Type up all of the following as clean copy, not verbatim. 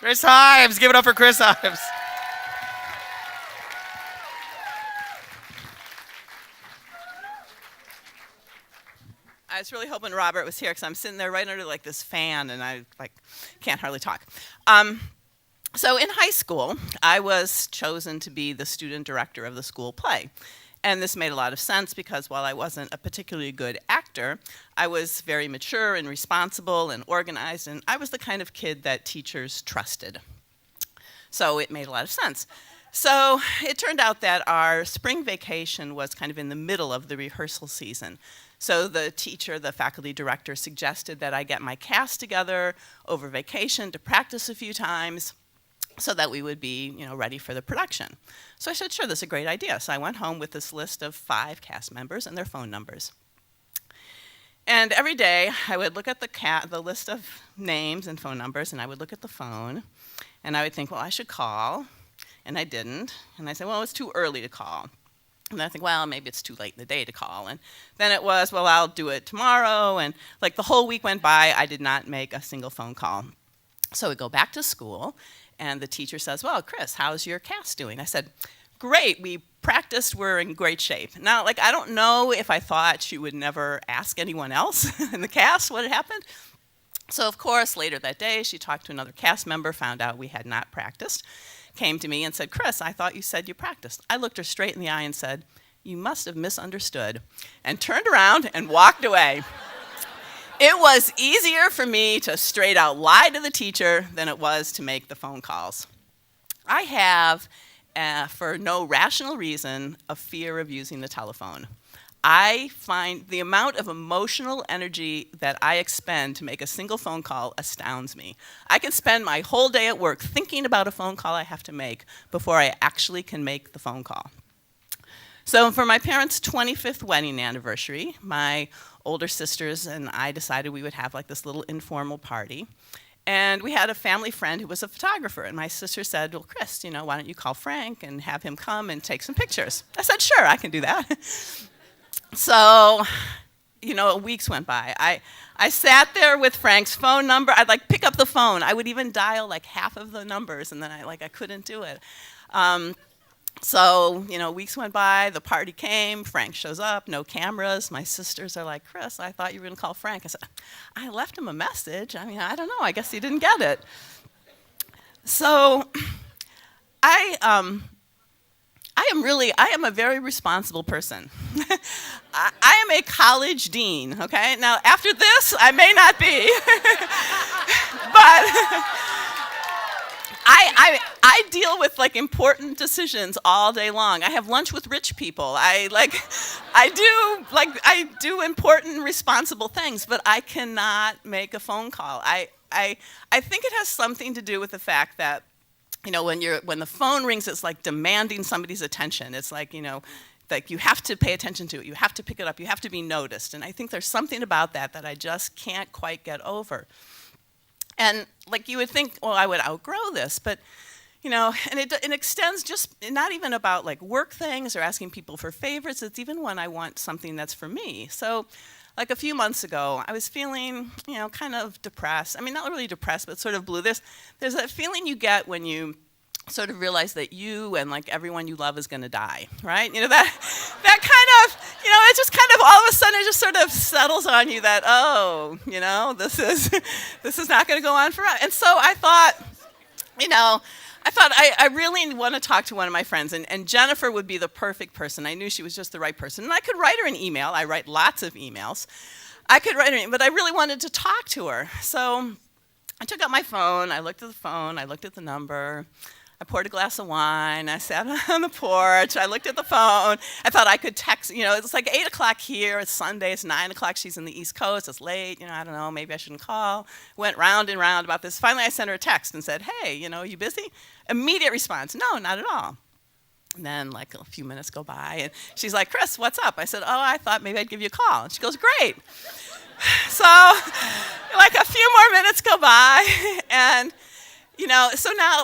ChrisHimes, give it up for ChrisHimes. I was really hoping Robert was here because I'm sitting there right under like this fan and I like can't hardly talk. So in high school, I was chosen to be the student director of the school play. And this made a lot of sense because while I wasn't a particularly good actor, I was very mature and responsible and organized, and I was the kind of kid that teachers trusted. So it made a lot of sense. So it turned out that our spring vacation was kind of in the middle of the rehearsal season. So the teacher, the faculty director, suggested that I get my cast together over vacation to practice a few times so that we would be, ready for the production. So I said, sure, that's a great idea. So I went home with this list of 5 cast members and their phone numbers. And every day I would look at the list of names and phone numbers, and I would look at the phone, and I would think, well, I should call, and I didn't. And I said, well, it's too early to call. And I think, well, maybe it's too late in the day to call. And then it was, well, I'll do it tomorrow. And like the whole week went by, I did not make a single phone call. So we go back to school, and the teacher says, well, Chris, how's your cast doing? I said, great, we practiced, we're in great shape. Now, I don't know if I thought she would never ask anyone else in the cast what had happened. So, of course, later that day, she talked to another cast member, found out we had not practiced, came to me and said, Chris, I thought you said you practiced. I looked her straight in the eye and said, you must have misunderstood, and turned around and walked away. It was easier for me to straight out lie to the teacher than it was to make the phone calls. I have, for no rational reason, a fear of using the telephone. I find the amount of emotional energy that I expend to make a single phone call astounds me. I can spend my whole day at work thinking about a phone call I have to make before I actually can make the phone call. So for my parents' 25th wedding anniversary, my older sisters and I decided we would have like this little informal party. And we had a family friend who was a photographer. And my sister said, well, Chris, why don't you call Frank and have him come and take some pictures? I said, sure, I can do that. So, weeks went by. I sat there with Frank's phone number. I'd pick up the phone. I would even dial half of the numbers, and then I couldn't do it. So, weeks went by, the party came, Frank shows up, no cameras. My sisters are like, Chris, I thought you were going to call Frank. I said, I left him a message. I don't know. I guess he didn't get it. So I am a very responsible person. I am a college dean, okay? Now, after this, I may not be. But I deal with important decisions all day long. I have lunch with rich people. I do important, responsible things, but I cannot make a phone call. I think it has something to do with the fact that when the phone rings, it's like demanding somebody's attention. It's like you have to pay attention to it. You have to pick it up. You have to be noticed. And I think there's something about that I just can't quite get over. And you would think, well, I would outgrow this, but and it extends just not even about work things or asking people for favors. It's even when I want something that's for me. So a few months ago, I was feeling, kind of depressed. I mean, not really depressed, but sort of blue. There's that feeling you get when you sort of realize that you and everyone you love is going to die, right? That kind of, it just kind of all of a sudden it just sort of settles on you that, oh, this is not going to go on forever. And so I thought, I really want to talk to one of my friends, and Jennifer would be the perfect person. I knew she was just the right person. And I could write her an email. I write lots of emails. I could write her, but I really wanted to talk to her. So I took out my phone. I looked at the phone. I looked at the number. I poured a glass of wine. I sat on the porch. I looked at the phone. I thought I could text. It's 8 o'clock here. It's Sunday. It's 9 o'clock. She's in the East Coast. It's late. I don't know. Maybe I shouldn't call. Went round and round about this. Finally, I sent her a text and said, hey, you busy? Immediate response, no, not at all. And then a few minutes go by, and she's like, Chris, what's up? I said, oh, I thought maybe I'd give you a call. And she goes, great. So a few more minutes go by, and so now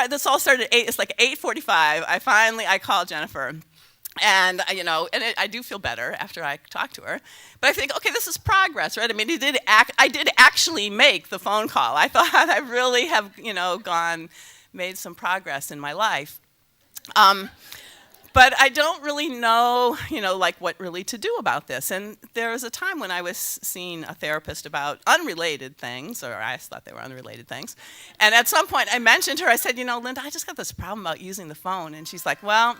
this all started at 8. It's 8:45. I called Jennifer. And I do feel better after I talk to her. But I think, okay, this is progress, right? I mean, I did actually make the phone call. I thought I really have, made some progress in my life. But I don't really know, like what really to do about this. And there was a time when I was seeing a therapist about unrelated things, or I thought they were unrelated things. And at some point I mentioned her, I said, Linda, I just got this problem about using the phone. And she's like, well,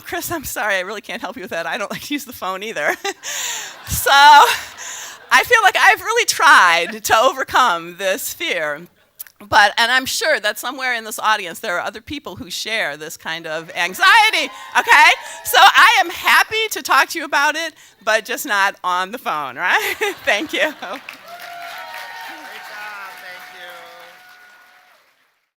Chris, I'm sorry, I really can't help you with that. I don't like to use the phone either. So I feel like I've really tried to overcome this fear. And I'm sure that somewhere in this audience there are other people who share this kind of anxiety, okay? So I am happy to talk to you about it, but just not on the phone, right? Thank you.